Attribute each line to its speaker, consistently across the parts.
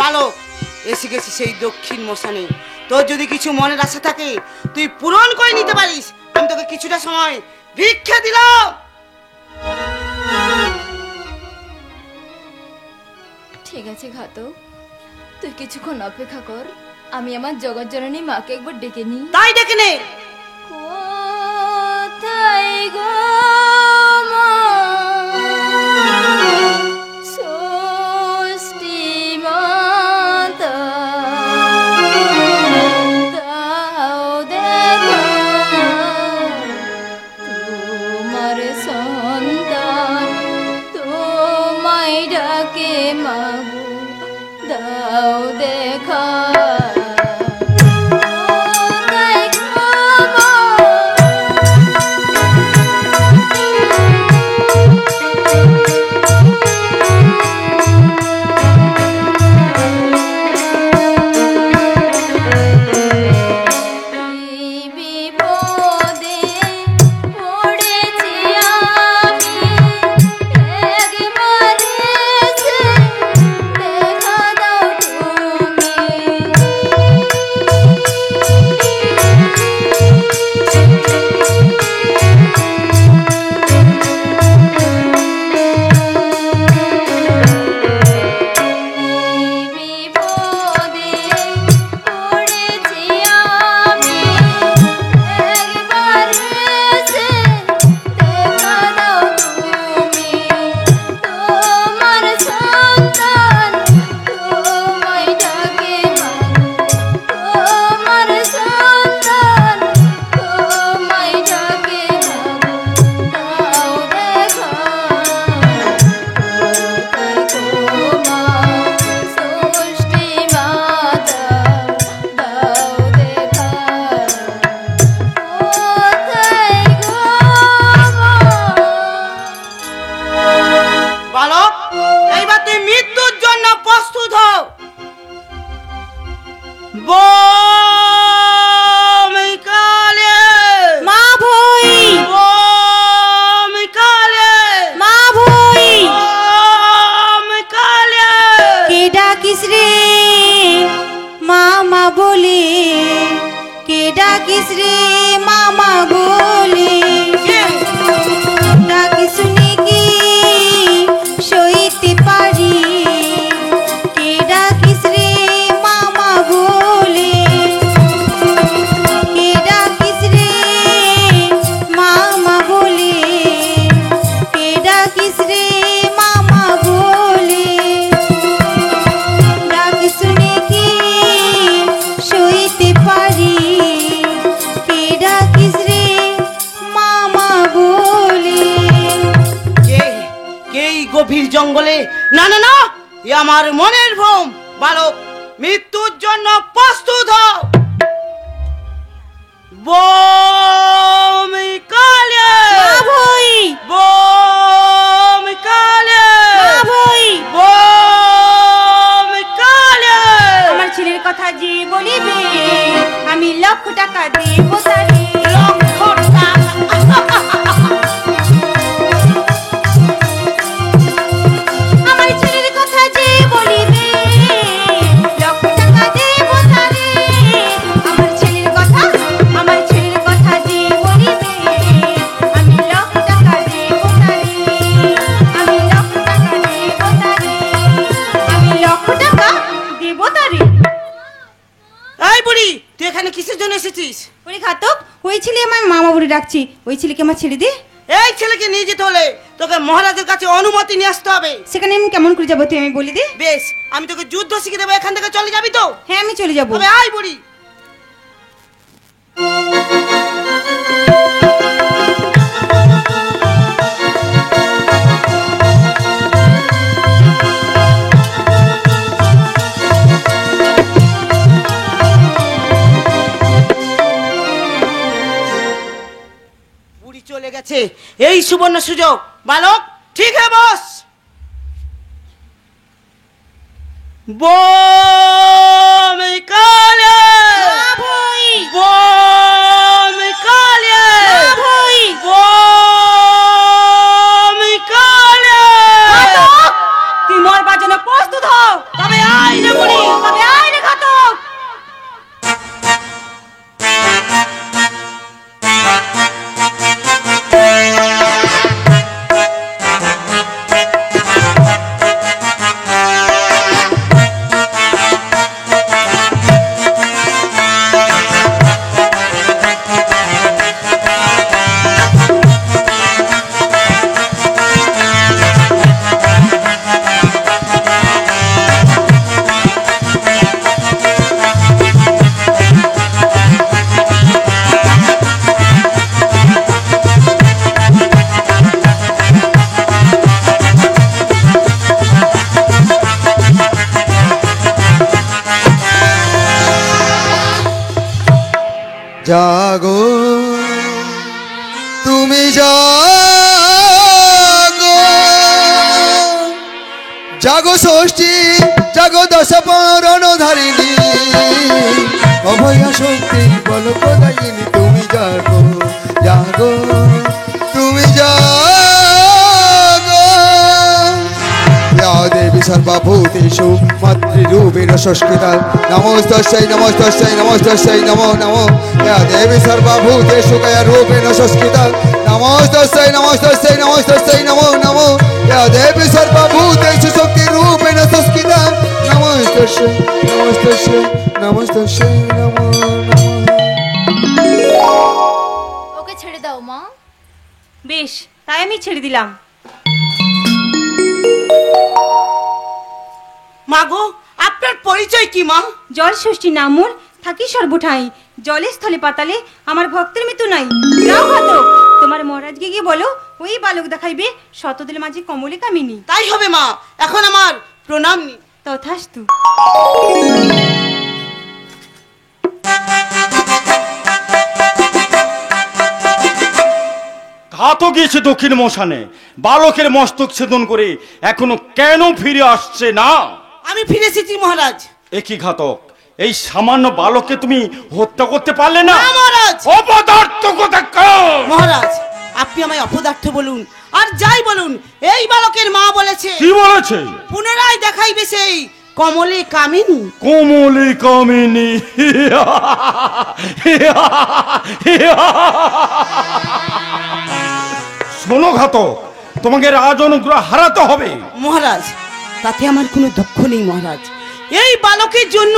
Speaker 1: বালক, এসে গেছি সেই দক্ষিণ মশানে। তোর যদি কিছু মনের আশা থাকে তুই পূরণ করে নিতে পারিস, আমি তোকে কিছুটা সময় ভিক্ষা দিলাম।
Speaker 2: ঠিক আছে ঘাতক, তুই কিছুক্ষণ অপেক্ষা কর, আমি আমার জগৎ জননী মাকে একবার ডেকে নিই।
Speaker 1: তাই ডেকে নে।
Speaker 2: কোথায় গো মা ষষ্ঠী মাতা, দাও দেখা তোমার সন্তান তোমায় ডাকে মাগো, দাও দেখা।
Speaker 1: গভীর জঙ্গলে, না না না, এ আমার মনের ভ্রম। বালক, মৃত্যুর জন্য প্রস্তুত হও। বমিকালে
Speaker 3: ভাই,
Speaker 1: বমিকালে
Speaker 3: ভাই,
Speaker 1: বমিকালে।
Speaker 3: আমার ছেলের কথা যে বলিবে আমি লক্ষ টাকা দেব তারে।
Speaker 1: লক্ষ টাকা?
Speaker 3: আমার ছেলের কথা যে বলিবে লক্ষ টাকা দেব তারে। আমার ছেলের কথা যে বলিবে আমি লক্ষ টাকা দেব তারে। আমি লক্ষ টাকা দেব তারে। আমি লক্ষ টাকা দেব তারে।
Speaker 1: এই বুড়ি, তুই এখানে কিসের জন্য এসেছিস?
Speaker 3: ওরে ঘাতক, ওই ছেলে আমার মামা বলে ডাকছি, ওই ছেলেকে আমার ছেড়ে দে।
Speaker 1: এই ছেলেকে নিয়ে যেতে হলে তোকে মহারাজের কাছে অনুমতি নিয়ে আসতে হবে।
Speaker 3: সেখানে আমি কেমন করে যাবো তুই আমি বলে দে।
Speaker 1: বেশ, আমি তোকে যুদ্ধ শিখিয়ে দেবো, এখান থেকে চলে যাবি তো?
Speaker 3: হ্যাঁ আমি চলে যাবো।
Speaker 1: তবে আয় বুড়ি। বুড়ি চলে গেছে, এই সুবর্ণ সুযোগ। বালক, ঠিক है বস। বমিকালে বমিকালে
Speaker 3: তুই মরবার জন্য ঘাতক প্রস্তুত হও।
Speaker 1: তবে আয় রে বুড়ি,
Speaker 3: তবে আয় রে ঘাতক।
Speaker 4: জাগো তুমি জাগো, জাগো ষষ্ঠী, জাগো দশ পরণ ধারিণী, অভয় শক্তি বল প্রদায়িনী, তুমি জাগো, জাগো তুমি জাগো। या देवी सर्वभूतेषु मातृरूपेण संस्कृता नमोस्तस्यै नमोस्तस्यै नमोस्तस्यै नमो नमो। या देवी सर्वभूतेषु कायरूपेण संस्कृता नमोस्तस्यै नमोस्तस्यै नमोस्तस्यै नमो नमो। या देवी सर्वभूतेषु शक्तिरूपेण संस्कृता नमोस्तस्यै नमोस्तस्यै नमोस्तस्यै नमो नमो।
Speaker 2: ওকে ছেড়ে দাও মা।
Speaker 3: বেশ, তাই আমি ছেড়ে দিলাম।
Speaker 1: মাগো আপনার পরিচয় কি মা?
Speaker 3: জল ষষ্ঠী নাম মোর, থাকি সর্বঠাই, জলে স্থলে পাতালে আমার ভক্তের মৃত্যু নাই। যাও ঘাতক, তোমার মহারাজকে গিয়ে বলো ওই বালক দেখাইবে শতদের মাঝে কমলে কামিনী।
Speaker 1: তাই হবে মা, এখন আমার প্রণাম নি।
Speaker 3: তথাস্তু।
Speaker 5: ঘাতক গিয়েছে দক্ষিণ মশানে, বালকের মস্তক ছেদন করে এখনো কেন ফিরে আসছে না?
Speaker 1: আমি ফিরে এসেছি মহারাজ।
Speaker 5: একই ঘাতক, এই সামান্য বালককে তুমি হত্যা করতে পারলে না?
Speaker 1: না মহারাজ।
Speaker 5: অপদার্থ কোথাকার!
Speaker 1: মহারাজ আপনি আমায় অপদার্থ বলুন আর যাই বলুন, এই বালকের মা বলেছে
Speaker 5: কি বলেছে?
Speaker 1: পুনরায় দেখাইবে সেই কমলে কামিনী।
Speaker 5: কোমলে কামিনী। শোনো ঘাতক, তোমাকে রাজ অনুগ্রহ হারাতে হবে।
Speaker 1: মহারাজ তাতে আমার কোনো দুঃখ নেই মহারাজ, এই বালকের জন্য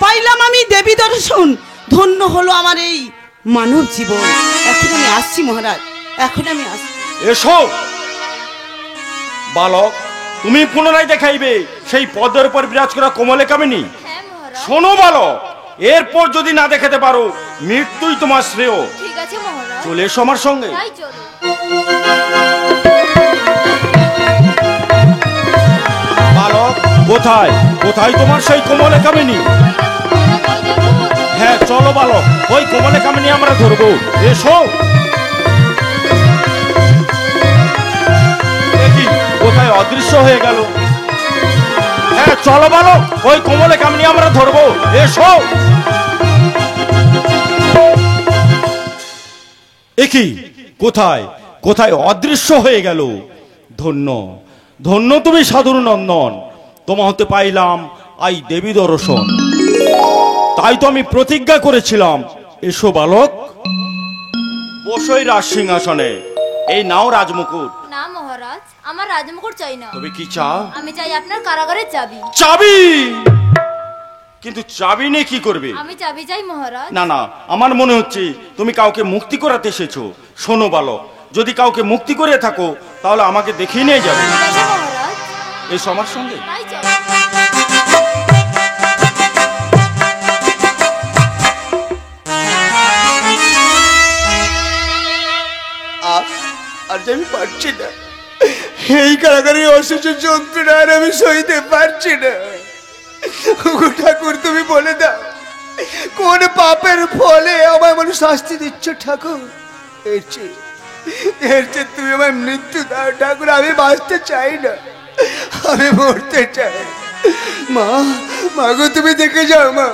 Speaker 1: পাইলাম আমি দেবী দর্শন, ধন্য হলো আমার এই মানব জীবন। এখন আমি আসছি মহারাজ, এখন আমি আসছি।
Speaker 5: এসো বালক, তুমি পুনরায় দেখাইবে সেই পদ্মের উপর বিরাজ করা কোমলে কামিনী।
Speaker 2: হ্যাঁ মহারাজ।
Speaker 5: শোনো বালক, এরপর যদি না দেখাতে পারো মৃত্যুই তোমার শ্রেয়।
Speaker 2: ঠিক আছে মহারাজ।
Speaker 5: চলে এসো আমার সঙ্গে।
Speaker 2: তাই চলো।
Speaker 5: বালক, কোথায় কোথায় তোমার সেই কোমলে কামিনী? হ্যাঁ চলো বালক, ওই কোমলে কামিনী আমরা ধরবো। এসো। দেখি কোথায় অদৃশ্য হয়ে গেল। হ্যাঁ চলো বালক, ওই কোমলে কামিনী আমরা ধরবো। এসো। একই কোথায় কোথায় অদৃশ্য হয়ে গেল। ধন্য ধন্য তুমি সাধুর নন্দন, তোমা হতে পাইলাম আই দেবী দর্শন। তাই তো আমি প্রতিজ্ঞা করেছিলাম। এসো বালক, বসই রাজ সিংহাসনে, এই নাও রাজমুকুট।
Speaker 2: না মহারাজ, আমার রাজমুকুট চাই না।
Speaker 5: তবে কি চাও?
Speaker 2: আমি চাই আপনার কারাগারের চাবি।
Speaker 5: চাবি? কিন্তু চাবি নিয়ে কি করবে?
Speaker 2: আমি চাবি চাই মহারাজ।
Speaker 5: না না, আমার মনে হচ্ছে তুমি কাউকে মুক্তি করাতে এসেছো। শোনো বালক, যদি কাউকে মুক্তি করে থাকো তাহলে আমাকে দেখিয়ে নিয়ে যাবে।
Speaker 2: ঠিক আছে মহারাজ।
Speaker 5: এসো আমার সঙ্গে।
Speaker 2: তাই চলো।
Speaker 4: আজ আমি পারছি না, এই কারাগারে অসহ্য যন্ত্রণা আর আমি সইতে পারছি না। ঠাকুর তুমি বলে দাও, কোন পাপের ফলে আমায় মানুষ শাস্তি দিচ্ছ ঠাকুর? এর চেয়ে তুমি আমার মৃত্যু দাও ঠাকুর, আমি বাঁচতে চাই না, আমি মরতে চাই। মা গো তুমি দেখে যাও মা,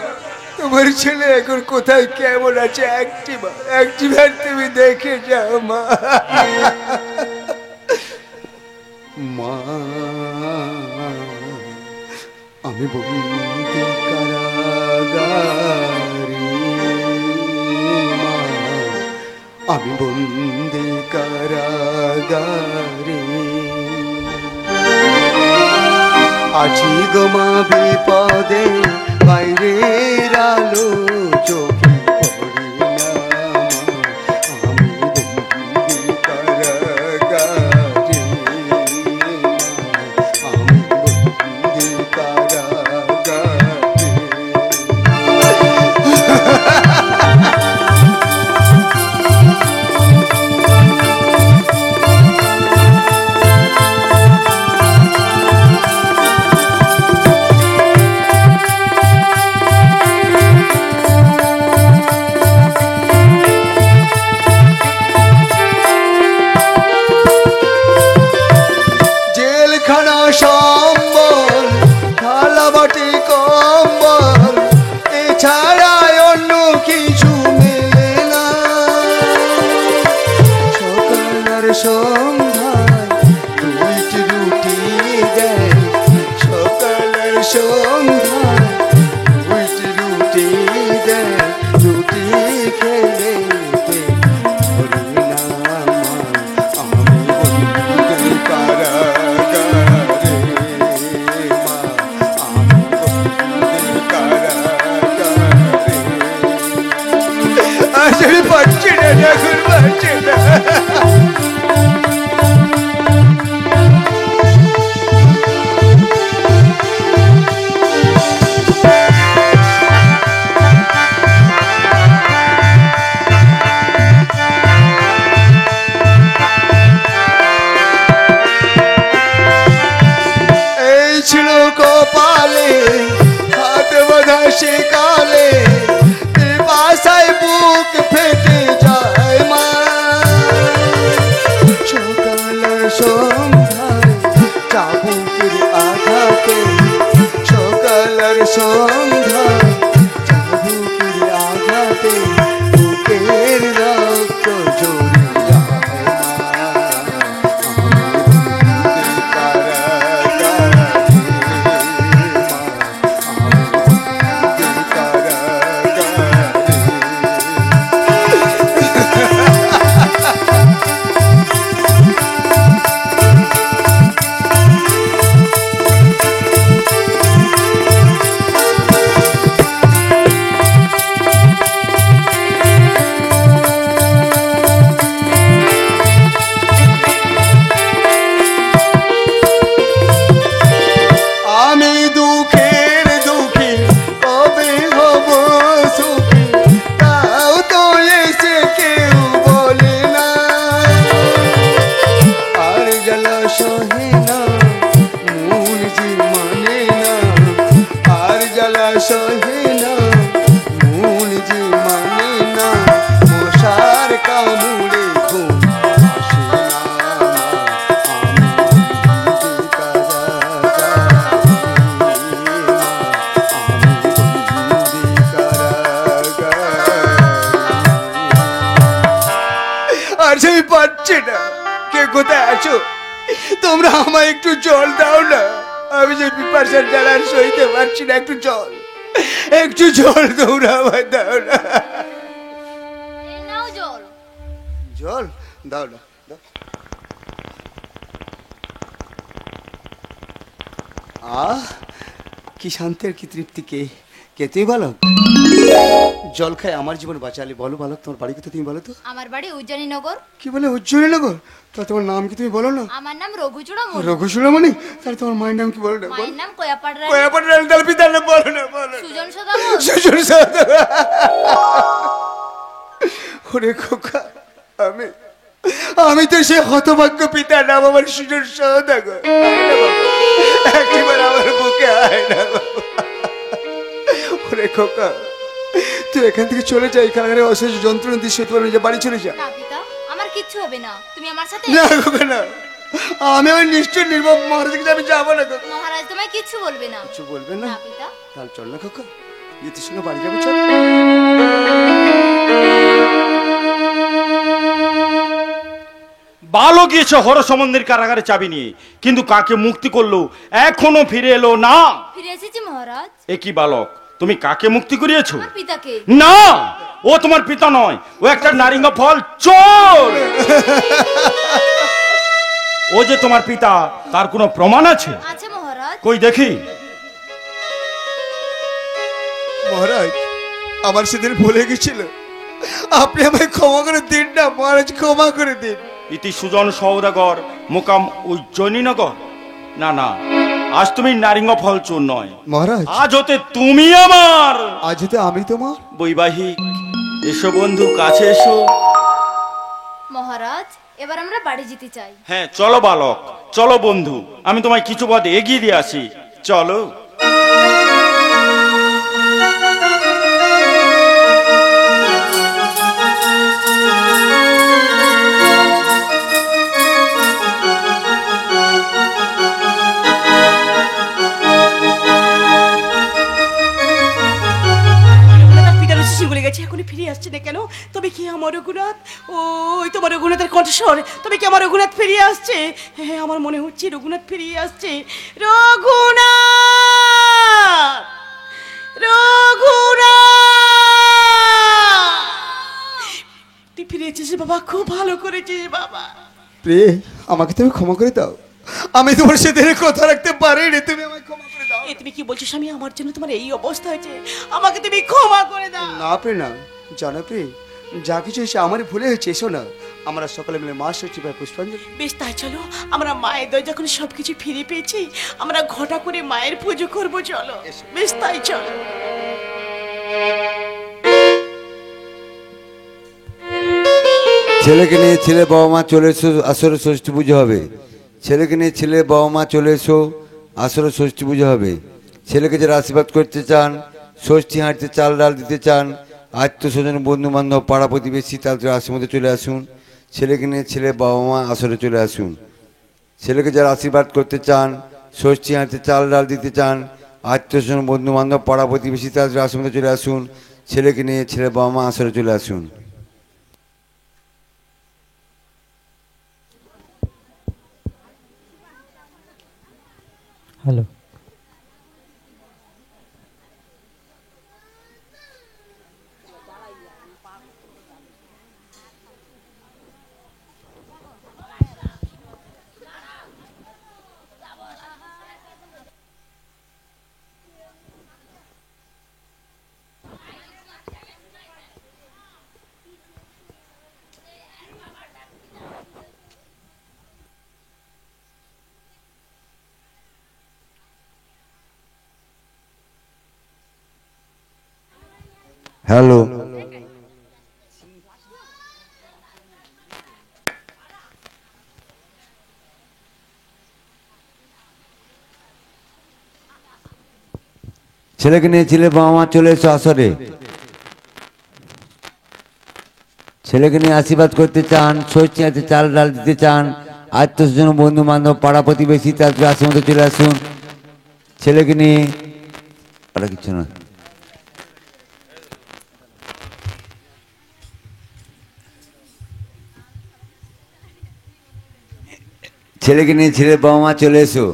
Speaker 4: তোমার ছেলে এখন কোথায় কেমন আছে, একটিবার তুমি দেখে যাও মা। মা আমি বন্দি কারাগারে মা, আমি বন্দি কারাগারে আছি গো মা বিপদে, বাইরের আলো চোখে পড়ে না মা, আমি বন্দি কারাগারে মা, আমি বন্দি কারাগারে। জেলখানা সম্বল, থালা বাটি কম্বল, এছাড়া অন্য কিছু মেলে না। সকাল আর সন্ধ্যায় দুইটি রুটি দেয়, সকাল আর সন্ধ্যায় দুইটি রুটি দেয়, রুটি খেলে পেট ভরে না মা, আমি বন্দি কারাগারে মা, আমি বন্দি কারাগারে। আজ আমি পারছি না, এখন পারছি না। এই ছিল কপালে, হাত বাঁধা সেকালে, বাসায় বুক ফেটে যায় মা। সকাল আর সন্ধ্যায় চাবুকের আঘাতে, সকাল আর সন্ধ্যায় চাবুকের আঘাতে, বুকের রক্ত ঝরে যায় মা, আমি বন্দি কারাগারে মা, আমি বন্দি আমি দুঃখের দুঃখী, কবে হব সুখী, তাও তো এসে কেউ বলে না। আর জ্বালা সহে না, মন যে মানে না, আর জ্বালা সহে না, মন যে মানে না, মশার কামড়ে ঘুম আসে না মা, আমি বন্দি কারাগারে মা, আমি বন্দি কারাগারে। আর সেই পাচ্ছি না, কে কোথায় আছো? তোমরা আমায় একটু জল দাও না, আমি যে পিপাসার জ্বালা সইতে পারছি না, একটু জল, একটু জল তোমরা আমায় দাও না।
Speaker 2: এই নাও জল।
Speaker 4: জল দাও না, দাও। আহ, কি শান্তি আর কি তৃপ্তি। কে তুই বলো? জল খায় আমার জীবন বাঁচালে। বলো বালক, তোমার বাড়ি কোথায় তুমি বলো তো?
Speaker 2: আমার বাড়ি উজ্জয়িনীনগর।
Speaker 4: কি বলে উজ্জয়িনীনগর? তা তোমার নাম কি তুমি বলো না?
Speaker 2: আমার নাম রঘুচূড়ামণি।
Speaker 4: রঘুচূড়ামণি? তাহলে তোমার মায়ের নাম কি বলো না?
Speaker 2: মায়ের নাম কয়াপাট রানী।
Speaker 4: কয়াপাট রানী। তাহলে পিতার নাম বলো না, বলো না।
Speaker 2: সুজন সদাগর।
Speaker 4: সুজন সদাগর। ওরে খোকা, আমি তো সে হতভাগ্য পিতার নাম আমার সুজন সদাগর। একবার আমার বুকে আয় না বাবা। ওরে খোকা, তুই এখান থেকে চলে যা, এখানে অসহ্য যন্ত্রণা দিচ্ছে, তোমার নিজে বাড়ি চলে যা।
Speaker 2: না পিতা, আমার কিচ্ছু হবে না, তুমি আমার সাথে।
Speaker 4: না খোকা না, আমি ওই নিশ্চয় নির্মম মহারাজকে আমি যাবো না খোকা।
Speaker 2: মহারাজ তোমায় কিচ্ছু বলবে না।
Speaker 4: কিছু বলবে না?
Speaker 2: না পিতা।
Speaker 4: তাহলে চল না খোকা, গীতের সঙ্গে বাড়ি যাবো, চল।
Speaker 5: বালক গিয়েছে হরসমন্দির কারাগারে চাবি নিয়ে, কিন্তু কাকে মুক্তি করলো এখনো ফিরে এলো না।
Speaker 2: ফিরে এসেছি মহারাজ।
Speaker 5: এ কি বালক, তুমি কাকে মুক্তি করিয়েছো?
Speaker 2: আমার পিতাকে।
Speaker 5: না, ও তোমার পিতা নয়, ও একটা নারিঙ্গ ফল চোর। ও যে তোমার পিতা তার কোনো প্রমাণ আছে?
Speaker 2: আছে মহারাজ।
Speaker 5: কই দেখি।
Speaker 4: মহারাজ, আমার সেদিন ভুলে গেছিল, আপনি আমায় ক্ষমা করে দিন না মহারাজ, ক্ষমা করে দিন।
Speaker 5: ইতি সুজন সৌদাগর মোকাম উজ্জয়িনীনগর। না না, আজ তুমি নারিঙ্গ ফল চোর নয়
Speaker 4: মহারাজ,
Speaker 5: আজ হতে তুমি আমার
Speaker 4: আজ তো আমি তোমার
Speaker 5: বৈবাহিক। এসো বন্ধু, কাছে এসো।
Speaker 2: মহারাজ, এবার আমরা বাড়ি যেতে চাই।
Speaker 5: হ্যাঁ চলো বালক, চলো বন্ধু, আমি তোমায় কিছু পথ এগিয়ে দিয়ে আসি, চলো।
Speaker 1: পিতার শিশু বলে গেছে, এখনই ফিরে আসছে না কেন? তবে কি আমার রঘুনাথ? ওই তোমার রঘুনাথের কণ্ঠস্বর, তবে কি আমার রঘুনাথ ফিরিয়ে আসছে? হ্যাঁ, আমার মনে হচ্ছে রঘুনাথ ফিরিয়ে আসছে। রঘুনাথ, রঘুনাথ, তুই ফিরে এসেছিস বাবা, খুব ভালো করেছিস বাবা।
Speaker 4: প্রিয়ে, আমাকে তুমি ক্ষমা করে দাও, আমি তোমার সেদিন কথা রাখতে পারিনি, তুমি আমায় ক্ষমা করে দাও।
Speaker 1: এ তুমি কি বলছো স্বামী? আমার জন্য তোমার এই অবস্থা হয়েছে, আমাকে তুমি ক্ষমা করে দাও।
Speaker 4: না প্রিয়, না জানো প্রিয়, যা কিছু এসে আমার ভুলে হয়েছে, এসো না আমরা সকলে মিলে মা ষষ্ঠী পায় পুষ্পাঞ্জলি।
Speaker 1: বেশ, তাই চলো, আমরা মায়ের দয় যখন সবকিছু ফিরে পেয়েছি, আমরা ঘটা করে মায়ের পুজো করবো, চলো। বেশ, তাই চলো।
Speaker 6: ছেলেকে নিয়ে ছেলে বাবা মা চলে এসো, আসরে ষষ্ঠী পুজো হবে। ছেলেকে নিয়ে ছেলে বাবা মা চলে এসো, আসরে ষষ্ঠী পুজো হবে। ছেলেকে যারা আশীর্বাদ করতে চান, ষষ্ঠী হাঁড়িতে চাল ডাল দিতে চান, আত্মীয় স্বজন বন্ধু বান্ধব পাড়া প্রতিবেশী তাদের আশীর্বাদে চলে আসুন। ছেলেকে নিয়ে ছেলে বাবা মা আসরে চলে আসুন। ছেলেকে যারা আশীর্বাদ করতে চান, ষষ্ঠী হাঁড়িতে চাল ডাল দিতে চান, আত্মীয় স্বজন বন্ধু বান্ধব পাড়া প্রতিবেশী তাদের আশীর্বাদে চলে আসুন। ছেলেকে নিয়ে ছেলে বাবা মা আসরে চলে আসুন।
Speaker 7: হ্যালো,
Speaker 6: হ্যালো, ছেলেকে নিয়ে ছেলে বাবা মা চলে এসো আসরে। ছেলেকে নিয়ে আশীর্বাদ করতে চান, ষষ্ঠী হাতে চাল ডাল দিতে চান, আত্মীয় স্বজন বন্ধু বান্ধব পাড়া প্রতিবেশী তাদের আশীর্বাদে চলে আসুন। ছেলেকে নিয়ে আর কিছু না। ছেলেকে নিয়ে ছেলে বাবা মা চলে এসো।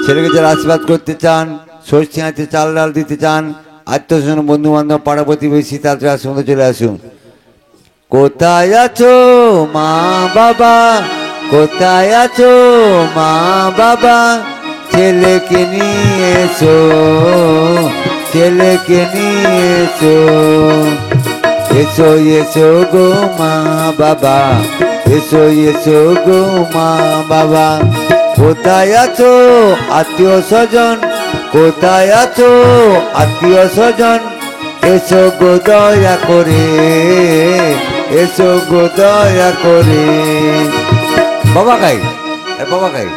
Speaker 6: ছেলেকে যারা আশীর্বাদ করতে চান, ষষ্ঠী হাতে চাল ডাল দিতে চান, আত্মীয় স্বজন বন্ধু বান্ধব পাড়া প্রতিবেশী তাদের আশীর্বাদে চলে আসুন। কোথায় আছো মা বাবা, কোথায় আছো মা বাবা, ছেলেকে নিয়ে এসো, ছেলেকে নিয়ে এসো। এসো এসো গো মা বাবা, এসো এসো গো মা বাবা। কোথায় আছো আত্মীয় স্বজন, কোথায় আছো আত্মীয় স্বজন, এসো গো দয়া করে, এসো গো দয়া করে। বাবা গাই, বাবা গাই,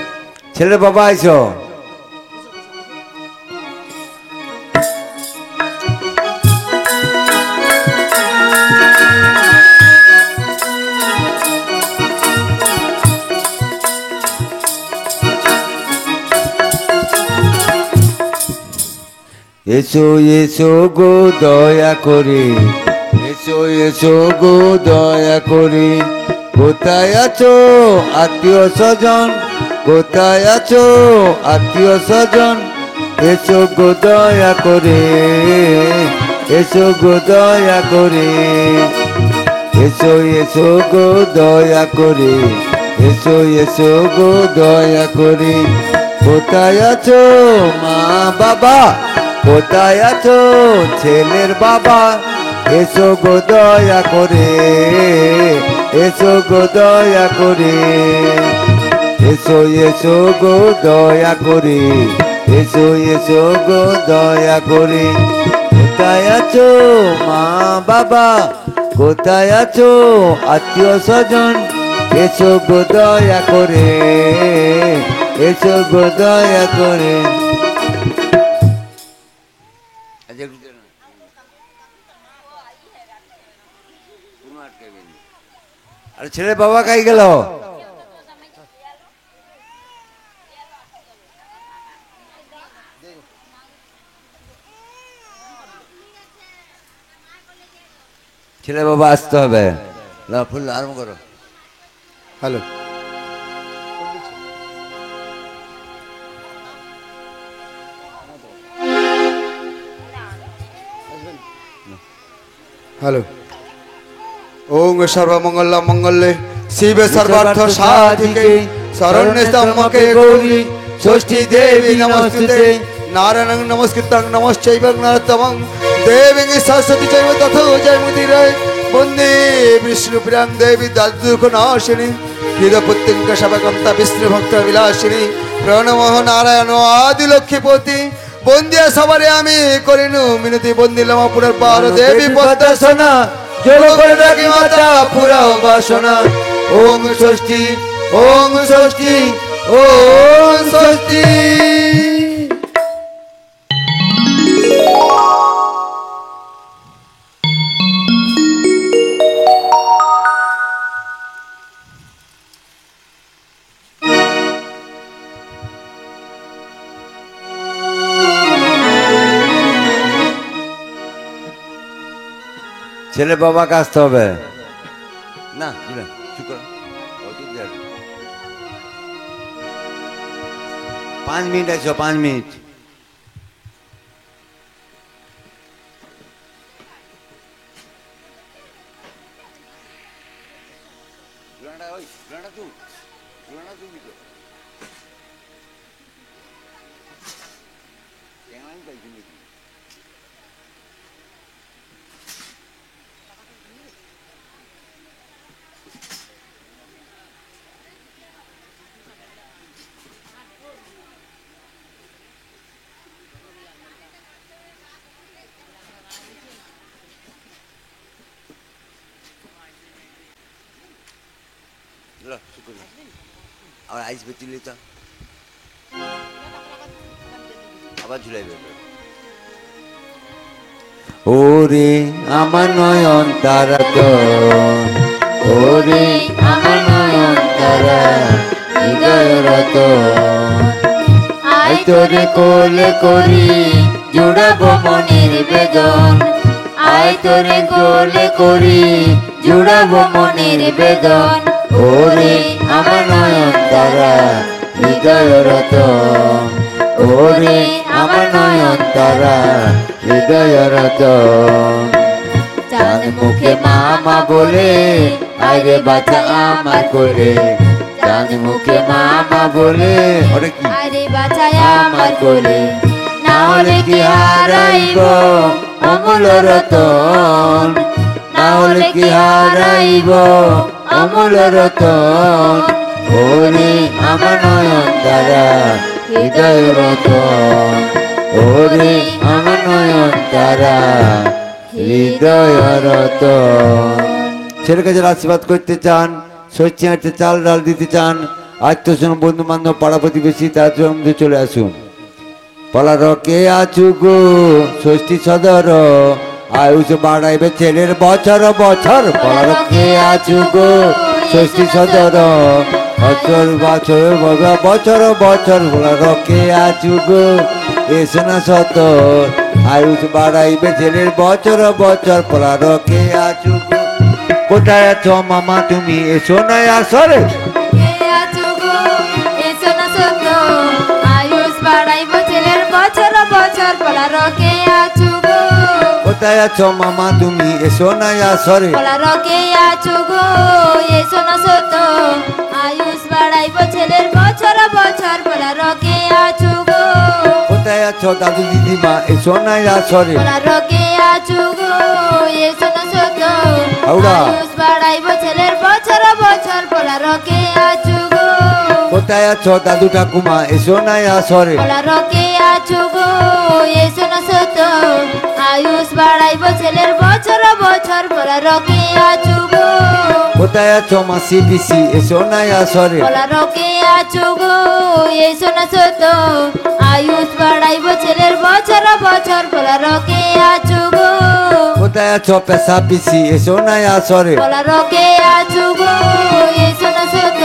Speaker 6: ছেলে বাবা আইসো। এসো এসো গো দয়া করে, এসো এসো গো দয়া করে, কোথায় আছো আত্মীয় স্বজন, কোথায় আছো আত্মীয় স্বজন, এসো গো দয়া করে, এসো গো দয়া করে, এসো এসো গো দয়া করে, এসো এসো গো দয়া করে, কোথায় আছো মা বাবা, কোথায় আছো ছেলের বাবা, এসো গো দয়া করে, এসো গো দয়া করে, এসো এসো গো দয়া করে, এসো এসো গো দয়া করে, কোথায় আছো মা বাবা, কোথায় আছো আত্মীয় স্বজন, এসো গো দয়া করে, এসো গো দয়া করে। আরে ছেলে বাবা কাই গেল? ছেলে বাবা আসতে হবে। ফুল আরম্ভ করো।
Speaker 4: Hello, hello. ওং সর্বমঙ্গল মঙ্গলে শিবে সর্বার্থ সাধিকে শরণ্যে ত্র্যম্বকে গৌরী ষষ্ঠী দেবী নমস্তুতে। নারায়ণং নমস্কৃতং নমশ্চৈবং নরোত্তমং দেবীং সরস্বতী চৈব তথা জয়মুদিরে। বন্দে বিষ্ণুপ্রিয়াং দেবী দাদুর্ঘনাশিনী হৃদপুত্তিঙ্ক সবকন্তা বিষ্ণু ভক্ত বিলাসিনী। প্রণমঃ নারায়ণ আদিলক্ষ্মীপতি। বন্দিয়া সবারে আমি করিনু মিনতি, বন্দিলাম পুনর্বার দেবী পদ্মাসনা। যোগ করে রাখি মাতা পুরাও বাসনা। ওম ষষ্ঠী, ওম ষষ্ঠী, ওম ষষ্ঠী।
Speaker 6: ছেলে বাবাকে আসতে হবে না, 5 মিনিট আছো, 5 মিনিট। আবার আসবে তুলি তো আবার ঝুলাইবে। ওরে আমার নয়ন তারা তো, ওরে আমার নয়ন তারা হৃদয় রত, আই তোরে কোলে করি জুড়াবো মনের বেদন, আই তোরে কোলে করি জুড়াবো মনের বেদন। ওরে আমার নয়ন তারা হৃদয় রত, ওরে আমার নয়ন তারা হৃদয় রত। চাঁদ মুখে মামা বলে আরে বাচ্চা আমার করে, চাঁদ মুখে মামা বলে
Speaker 2: আরে বাঁচায়
Speaker 6: আমার করে, না হলে কি হারাইব অমূল রতন, না হলে কি হারাইব অমূল রতন। ওরে আমার নয়ন তারা হৃদয় রতন, ওরে আমার নয়ন তারা হৃদয় রতন। ছেলের কাছে আশীর্বাদ করতে চান, ষষ্ঠী হাঁটতে চাল ডাল দিতে চান, আত্মীয় বন্ধু বান্ধব পাড়া প্রতিবেশী তার জন্য চলে আসুন। পলারকে আছু গো ষষ্ঠী সদর, আয়ুষ বাড়াইবে ছেলের বছর বছর। পলারকে আছু গো ষষ্ঠী সদর, বছর বছর বছর বছর। পলারকে আছু গো এসো না সত, আয়ুষ বাড়াইবে ছেলের বছর বছর পলারকে আছু গো। কোথায় আছো মামা তুমি এসো না আসরে
Speaker 2: কে আছো গো এসো না সত্য আয়ুষ বাড়াইব ছেলের বছর বছর পলার কে আছো গো
Speaker 6: কোথায় আছো মামা তুমি এসো না আসরে
Speaker 2: পলার কে আছো গো এসো না সত্য আয়ুষ বাড়াইব ছেলের বছর বছর পলার কে আছো গো
Speaker 6: কোথায় আছো দাদু দিদিমা এসো না আসরে
Speaker 2: পলার কে আছো গো এসো না সত্য
Speaker 6: হাওড়া।
Speaker 2: আয়ুষ বাড়াইব ছেলের বছর বছর পলার কে আছো গো
Speaker 6: কোথায় আছো দাদু ঠাকুমা এসো না আসরে
Speaker 2: পলার কে আছো গো এসো না সত্য আয়ুষ বাড়াইব ছেলের বছর বছর পলার কে আছো গো
Speaker 6: কোথায় আছো মাসি পিসি এসো না আসরে
Speaker 2: পলার কে আছো গো এসো না সত্য আয়ুষ বাড়াইব ছেলের বছর বছর পলার কে আছো গো
Speaker 6: কোথায় আছো পেশা পিসি এসো না আসরে
Speaker 2: পলার কে আছো গো এসো না সত্য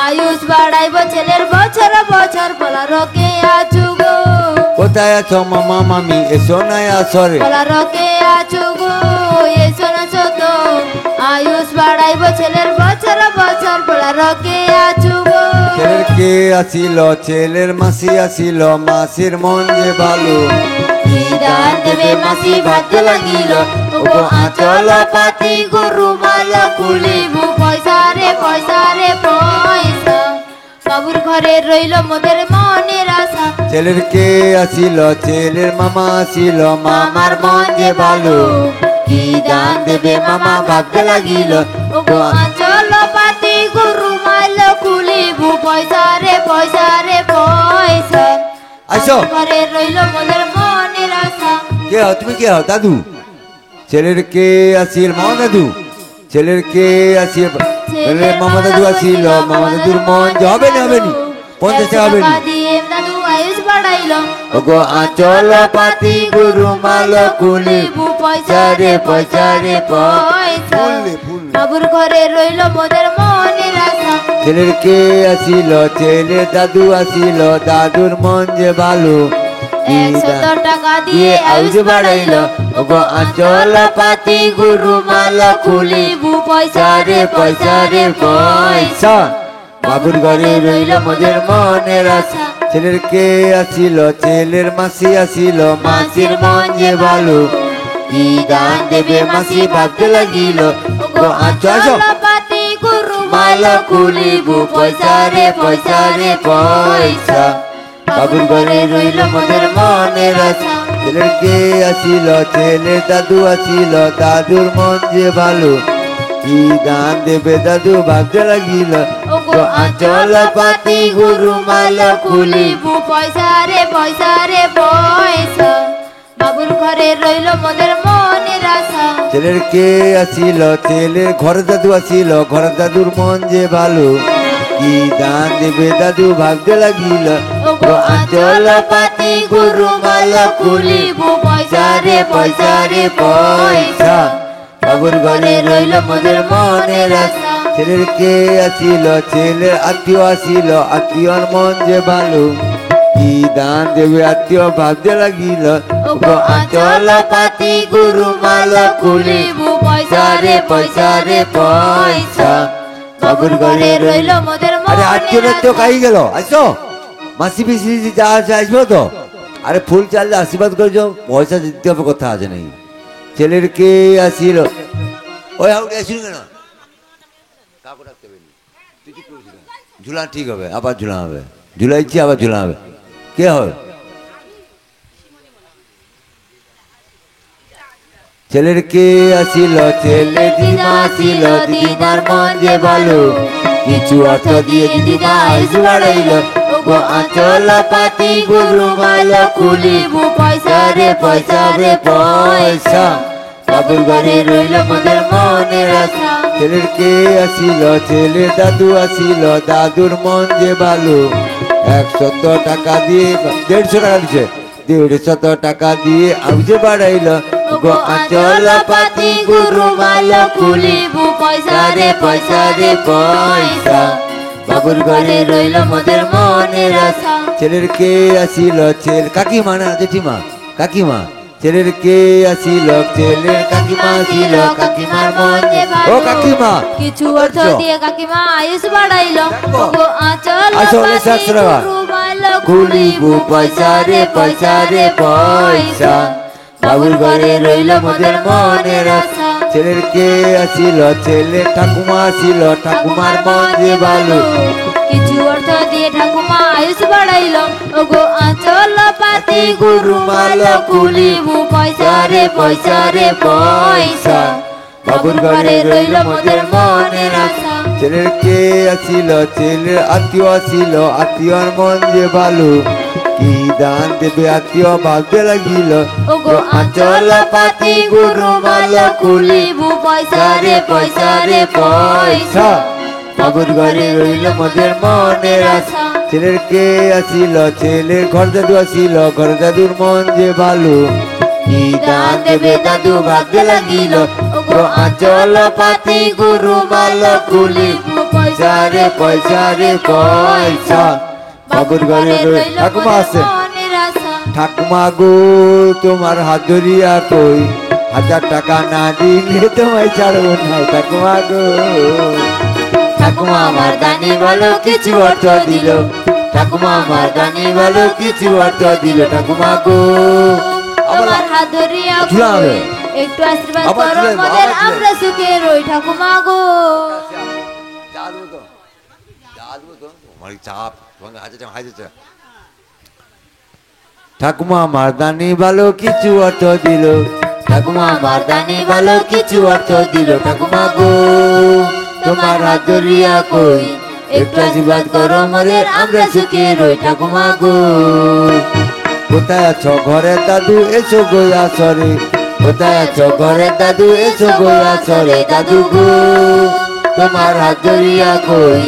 Speaker 2: আয়ুষ বাড়াইব ছেলের বছর বছর পলার কে আছো গো
Speaker 6: কোথায় আছো মামা মামি এসো না আসরে
Speaker 2: পলার কে আছো গো এসো না সত্য আয়ুষ বাড়াইব ছেলের বছর বছর পলার কে আছো গো
Speaker 6: ছেলের কে আসিল ছেলের মাসি আসিল মাসির মন যে ভালো
Speaker 2: বিদান দেবে মাসি ভাগ্য লাগিল ওগো আঁচল পাতি গরু মাল কুলিবু পয়সা রে পয়সা রে পয়সা বাবুর ঘরে রইল মোদের মনের আশা
Speaker 6: ছেলের কে আসিল ছেলের মামা আসিল মামার মন যে ভালো
Speaker 2: কি দান দেবে মামা ভাগ্য লাগিল ওগো আঁচল পাতি গরু মাল কুলিবু পয়সা রে পয়সা রে পয়সা
Speaker 6: আইসো।
Speaker 2: বাবুর ঘরে রইল মোদের মনের আশা
Speaker 6: কে হও তুমি কে হও দাদু ছেলের কে আসিল মামা দাদু ছেলের কে আসিল ছেলের মামা দাদু আসিল মামা দাদুর মন যে হবে না হবে নি 50 টাকা হবে নি
Speaker 2: দিয়ে দাদু আয়ুষ বাড়াইল
Speaker 6: ওগো আঁচল পাতি গুরু মাল কুলি
Speaker 2: পয়সা রে পয়সা রে পয়সা
Speaker 6: ফুললে ফুললে
Speaker 2: বাবুর ঘরে রইল মোদের মনের আশা
Speaker 6: ছেলের কে আসিল ছেলের দাদু আসিল দাদুর মন যে ভালো
Speaker 2: 100 টাকা দিয়ে আয়ুষ বাড়াইল
Speaker 6: ওগো আঁচল পাতি গুরু মাল কুলি
Speaker 2: পয়সা রে পয়সা রে
Speaker 6: পয়সা বাবুর ঘরে রইল মোদের মনের আশা ছেলের কে আসিল ছেলের মাসি আসিল মাসির মন যে ভালো কি দান দেবে মাসি ভাবতে লাগিল ওগো আঁচল
Speaker 2: পাতি গুরু
Speaker 6: মাল কুলিবু পয়সা রে পয়সা রে পয়সা বাবুর ঘরে রইল মোদের মনের আশা ছেলের কে আসিল ছেলের দাদু আসিল দাদুর মন যে ভালো কি দান দেবে দাদু ভাবতে লাগিল
Speaker 2: ওগো
Speaker 6: আঁচল পাতি গুরু মাল কুলিবু
Speaker 2: পয়সা রে পয়সা বাবুর ঘরে রইল মোদের মনের আশা
Speaker 6: ছেলের কে আসিল ছেলের ঘরের দাদু আসিল ঘরের দাদুর মন যে ভালো কি দান দেবে দাদু ভাবতে লাগিল
Speaker 2: ওগো আঁচল পাতি গুরু মাল কুলিবু পয়সা রে
Speaker 6: পয়সা বাবুর ঘরে রইল মোদের মনের আশা ছেলের কে আসিল ছেলের আত্মীয় আসিল আত্মীয়র মন যে ভালো কি দান দেবে আত্মীয় ভাবতে লাগিল ওগো আঁচল পাতি গুরু মাল কুলিবু পয়সা রে পয়সা বাবুর ঘরে
Speaker 2: রইল মোদের
Speaker 6: আরে আত্মীয়রা তো খাই গেল আসো মাসি পিসি যা আছে আসবো তো আরে ফুল চাললে আশীর্বাদ করে যাও পয়সা দিতে হবে কথা আছে নাকি ছেলের কে আসিল ওই আউট আসিল কেন কাকু ডাকতে পারি তুই কি করেছিস ঝুলা ঠিক হবে আবার ঝুলা হবে ঝুলাইছি আবার ঝুলা হবে কে হবে ছেলের কে আসিল ছেলে দিদিমা আসিল দিদিমার মন যে ভালো কিছু অর্থ দিয়ে দিদিমা আয়ুষ বাড়াইল ওগো আঁচল পাতি গুরু মাল কুলিবু পয়সা রে পয়সা বাবুর ঘরে রইল মোদের মনের আশা ছেলের কে আসিল ছেলের দাদু আসিল দাদুর মন যে ভালো 100 টাকা দিয়ে 150 টাকা দিছে 150 টাকা দিয়ে আয়ুষ বাড়াইল ওগো আঁচল পাতি গুরু মাল কুলিবু পয়সা রে পয়সা বাবুর ঘরে রইল মোদের মনের আশা ছেলের কে আসিল ছেলে কাকিমা না জেঠিমা কাকিমা ছেলের কে আসিল ছেলের কাকিমা ছিল কাকিমার মন যে
Speaker 2: ভালো।
Speaker 6: ও কাকিমা
Speaker 2: কিছু অর্থ
Speaker 6: আচ্ছা।
Speaker 2: দিয়ে কাকিমা আয়ুষ বাড়াইলো
Speaker 6: দেখো।
Speaker 2: ওগো আঁচল
Speaker 6: আসলে
Speaker 2: পাতি
Speaker 6: শাস্ত্রবা।
Speaker 2: গুরুমালা
Speaker 6: খুলিবু পয়সা রে পয়সা রে পয়সা বাবুর ঘরে রইল মোদের মনের আশা ছেলের কে আসিল ছেলে ঠাকুমা ছিল ঠাকুমার মন যে ভালো
Speaker 2: কিছু অর্থ দিয়ে ঠাকুমা আয়ুষ বাড়াইলো ওগো আঁচল পাতি গুরুমালা খুলিবু পয়সা রে পয়সা রে পয়সা বাবুর ঘরে রইল মোদের মনের আশা
Speaker 6: ছেলের কে আসিল ছেলের আত্মীয় আসিল আত্মীয়র মন যে ভালো কি দান দেবে আত্মীয় ভাবতে লাগিল
Speaker 2: ওগো আঁচল পাতি গুরুমালা খুলিবু পয়সা রে পয়সা রে পয়সা
Speaker 6: বাবুর ঘরে রইল মোদের মনের আশা ছেলের কে আসিল ছেলের ঘর দাদু আসিল ঘর দাদুর মন যে ভালো কি দান দেবে দাদু ভাবতে লাগিল ওগো আঁচল পাতি গুরুমালা খুলিবু পয়সা রে পয়সা রে পয়সা বাবুর ঘরে রইল ঠাকুমা আছে
Speaker 2: মনের আশা
Speaker 6: ঠাকুমা গো তোমার হাত ধরিয়া কই 1000 টাকা না দিলে তোমায় ছাড়বো না ঠাকুমা গো ঠাকুমা আমার দানি ভালো কিছু অর্থ দিল ঠাকুমা আমার দানি ভালো কিছু অর্থ দিল ঠাকুমা গো
Speaker 2: তোমার হাত ধরিয়া
Speaker 6: ঝুলা হবে।
Speaker 2: কই, একটু আশীর্বাদ
Speaker 6: আবার
Speaker 2: করো
Speaker 6: ঝুলাইবো,
Speaker 2: মোদের
Speaker 6: আবার
Speaker 2: আমরা সুখে রই ঠাকুমা গো
Speaker 6: ঠাকুমা আমার দানি ভালো কিছু অর্থ দিল ঠাকুমা আমার দানি ভালো কিছু অর্থ দিল ঠাকুমা গো তোমার হাত ধরিয়া কই একটু আশীর্বাদ করো মোদের আমরা সুখে রই ঠাকুমা গো কোথায় আছো ঘরে দাদু এসো গোয়া সরে কোথায় আছো ঘরে দাদু এসো গোয়া সরে দাদু গো তোমার হাত ধরিয়া কই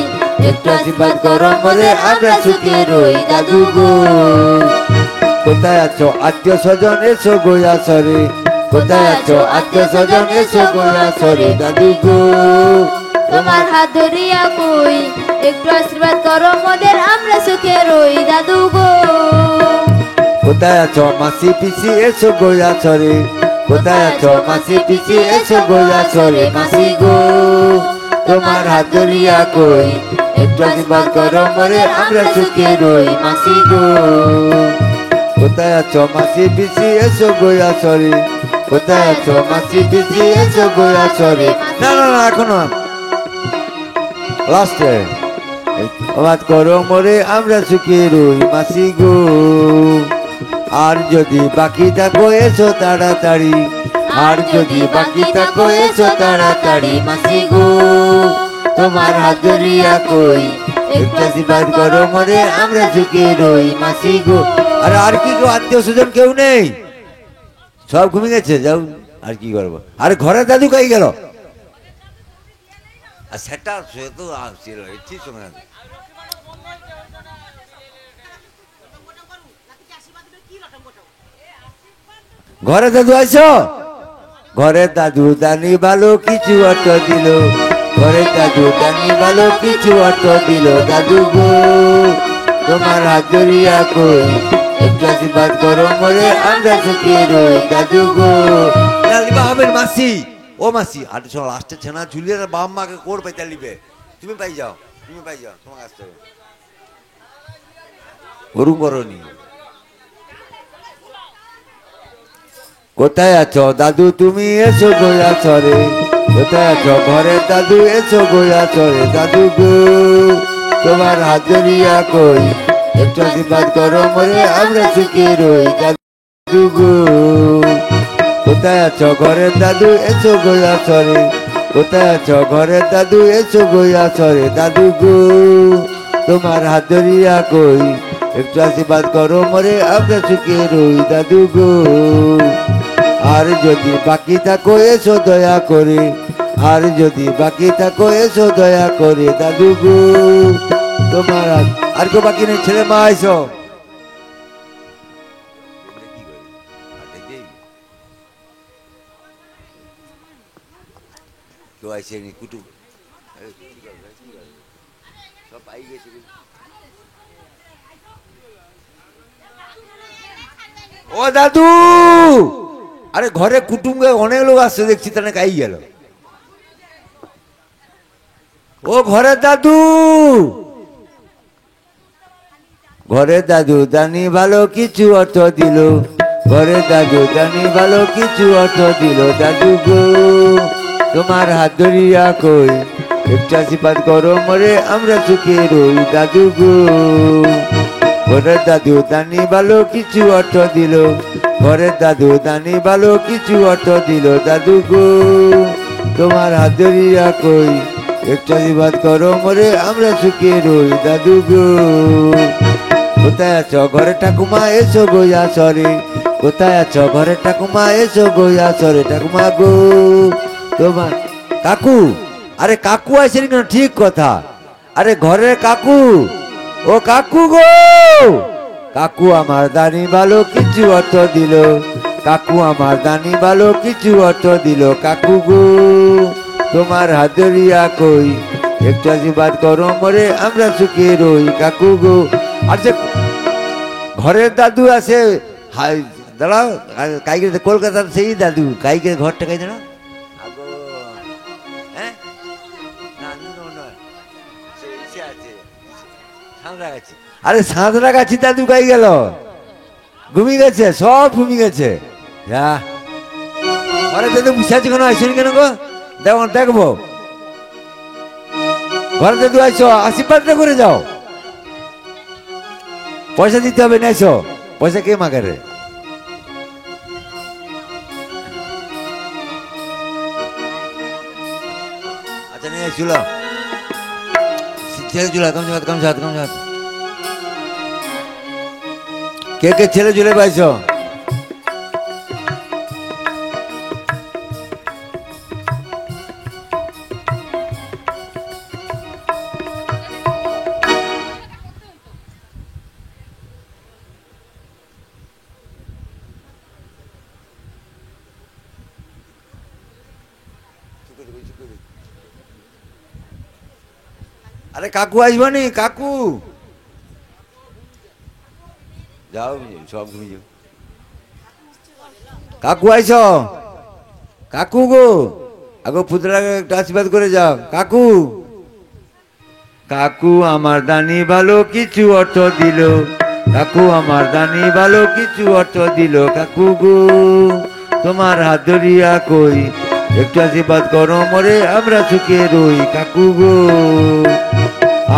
Speaker 6: একটু আশীর্বাদ করো মোদের আমরা সুখে রই দাদু গো কোথায় আছো আত্মীয় স্বজন এসো গোয়া সরে কোথায় আছো আত্মীয় স্বজন এসো গোয়া সরে দাদু গো
Speaker 2: তোমার হাত ধরিয়া কই একটু আশীর্বাদ করো মোদের আমরা সুখে রই দাদু গো
Speaker 6: কোথায় আছো মাসি পিসি এসো গোয়া সরে কোথায় আছো মাসি পিসি এসো গোয়া সরে মাসি গো তোমার হাত ধরিয়া কই একটু আশীর্বাদ করো মোরে আমরা সুখে রই মাসি গো কোথায় আছো মাসি পিসি এসো গোয়া সরে কোথায় আছো মাসি পিসি এসো গোয়া সরে না না না এখনো লাস্টে আবাদ করো মোরে আমরা সুখে রই মাসি গো আর যদি বাকি থাকো এসো তাড়াতাড়ি আর যদি বাকি থাকো এসো তাড়াতাড়ি মাসি গো তোমার হাত ধরিয়া কই একটু আশীর্বাদ করো মোরে আমরা সুখে রই মাসি গো আর কি গো আত্মীয় স্বজন কেউ নেই সব ঘুমিয়ে গেছে যাও আর কি করবো আরে ঘরে দাদু কাই গেল আর সেটা সে তো ছিল ঠিক সময় ঘরে দাদু আইছো ঘরে দাদু দানি ভালো কিছু অর্থ দিল ঘরে দাদু দানি ভালো কিছু অর্থ দিল দাদু গো তোমার হাত ধরিয়া কই একটু আশীর্বাদ করো মোরে আমরা সুখে রই দাদু গো লালিবা হবেন মাসি ও মাসি আর সব লাস্টে ছেনা ঝুলিয়ে বাম মাকে কোর পাইতে লিবে তুমি পাই যাও তোমাকে আসতে হবে গরু বরণী কোথায় আছো দাদু তুমি এসো গোয়া চরে কোথায় আছো ঘরে দাদু এসো গোয়া চরে দাদু গো তোমার হাত ধরিয়া কই একটু আশীর্বাদ করো মোরে আমরা সুখে রই দাদু গো কোথায় আছো ঘরে দাদু এসো গোয়া চরে কোথায় আছো ঘরে দাদু এসো গোয়া চরে দাদু গো তোমার হাত ধরিয়া কই একটু আশীর্বাদ করো মোরে আমরা সুখে রই দাদু গো আর যদি বাকি থাকো এসো দয়া করে আর যদি বাকি থাকো এসো দয়া করে দাদু গো তোমার আর কেউ বাকি নেই ছেলে মা আইসো কেউ আইসে নি কুটুম সব পাই গেছে ও ও দাদু, আরে ঘরে কুটুম অনেক লোক আসছে দেখছি, তাহলে কাই গেল। ও ঘরের দাদু, ঘরের দাদু দানি ভালো কিছু অর্থ দিল, ঘরের দাদু দানি ভালো কিছু অর্থ দিল। দাদু গো তোমার হাত ধরিয়া কই, একটু আশীর্বাদ করো মরে আমরা সুখে রই। দাদু গো ঘরের দাদু দানি ভালো কিছু অর্থ দিল, ঘরের দাদু দানি ভালো কিছু অর্থ দিল। দাদু গো তোমার হাত ধরিয়া কই, একটু আশীর্বাদ করো মরে আমরা সুখে রই। দাদু গো কোথায় আছো ঘরে ঠাকুমা এসো গোয়া সরে, কোথায় আছো ঘরে ঠাকুমা এসো গোয়া সরে। ঠাকুমা গো তোমার কাকু, আরে কাকু আসেনি কেন? ঠিক কথা, আরে ঘরের কাকু, ও কাকু গো, কাকু আমার দানি ভালো কিছু অর্থ দিল, কাকু আমার দানি ভালো কিছু অর্থ দিল। কাকু গো তোমার হাত ধরিয়া কই, একটু আশীর্বাদ করো মরে আমরা সুখে রই। কাকু গো, আর যে ঘরের দাদু আছে, হাই দাঁড়াও, কাইকে কলকাতার সেই দাদু, কাইকে ঘরটা কাই দাঁড়া, আরে সাঁতরাগাছি দাদু কাই গেল, ঘুমিয়ে গেছে, সব ঘুমিয়ে গেছে। ঘরে দাদু বসে আছে কেন? আইসনি কেন গো? দেখবো ঘরে দাদু আইসো, আশীর্বাদটা করে যাও। পয়সা দিতে হবে না, এসো। পয়সা কে মাগে রে? আচ্ছা নিয়ে চুল ছেলে চুলা কম কে কে ছেলে চুলে পাইছো? আরে কাকু আসবনি? কাকু যাও, সব ঘুমিয়ে যাও। কাকু আইস, কাকু গো আগো পুত্রাকে একটা আশীর্বাদ করে যাও। কাকু, কাকু আমার দানি ভালো কিছু অর্থ দিল, কাকু আমার দানি ভালো কিছু অর্থ দিল। কাকু গো তোমার হাত ধরিয়া কই, একটু আশীর্বাদ করো মরে আমরা সুখে রই। কাকু গো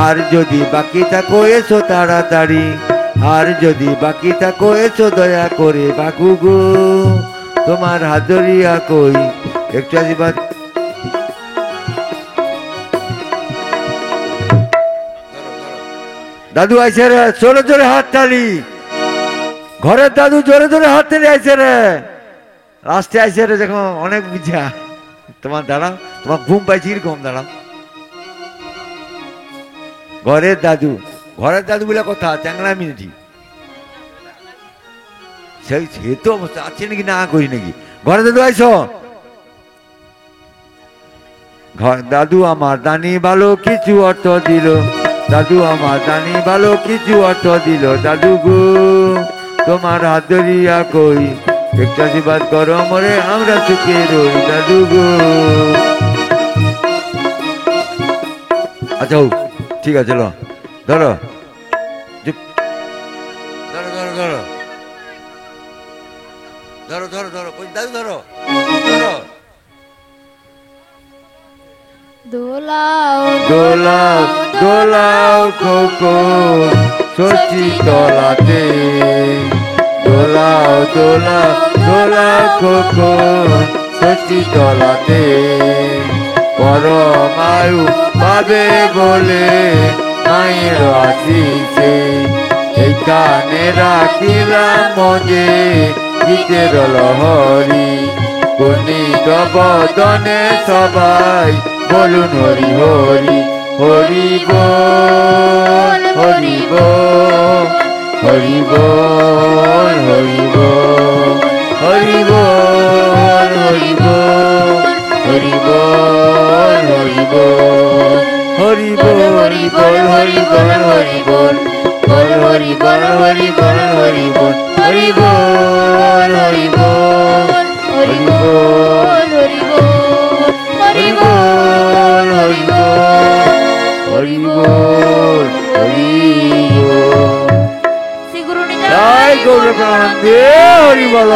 Speaker 6: আর যদি বাকি থাকো এসো তাড়াতাড়ি, আর যদি বাকি থাকো এসো দয়া করে। কাকু গো তোমার হাত ধরিয়া কই, একটু আশীর্বাদ। দাদু আইসে রে, জোরে জোরে হাত তালি। ঘরের দাদু জোরে জোরে হাত তালি আইসে রে, লাস্টে আইসে রে। দেখো অনেক বুঝা, তোমার দাঁড়াও, তোমার ঘুম পাইছি কিরকম, দাঁড়াও। ঘরের দাদু, ঘরের দাদু বলে কথা, চ্যাংলা মিনিটি সেই সে তো অবস্থা আছে নাকি না করি নাকি। ঘরে দাদু আইসো। দাদু আমার দানি ভালো কিছু অর্থ দিল, দাদু আমার দানি ভালো কিছু অর্থ দিল। দাদু গো তোমার হাত ধরিয়া কই, একটু আশীর্বাদ করো মরে আমরা সুখে রই। দাদু গো আচ্ছা ঠিক আছে, লো ধরো, ধরো ধরো ধরো ধরো ধরো ধরো দাদু ধরো ধরো।
Speaker 2: দোলাও
Speaker 6: দোলাও দোলাও খোকো ষষ্ঠী তলাতে, দোলাও দোলাও দোলাও খোকো ষষ্ঠী তলাতে। পরমায়ু পাবে বলে মায়ের আসিছে, এইখানে রাখিলাম মজে গীতের লহরি। কনিক বদনে সবাই বলুন হরি হরি, হরি বল হরি বল, হরি বল হরি বল, হরি বল হরি বল, হরি বল হরি বল, হরি বল হরি বল, হরি বল হরি বল, বল হরি বল হরি বল হরি বল, হরি বল। বল হরি বল
Speaker 2: শ্রী গুরু
Speaker 6: জয় গৌর প্রাণানন্দে হরি বল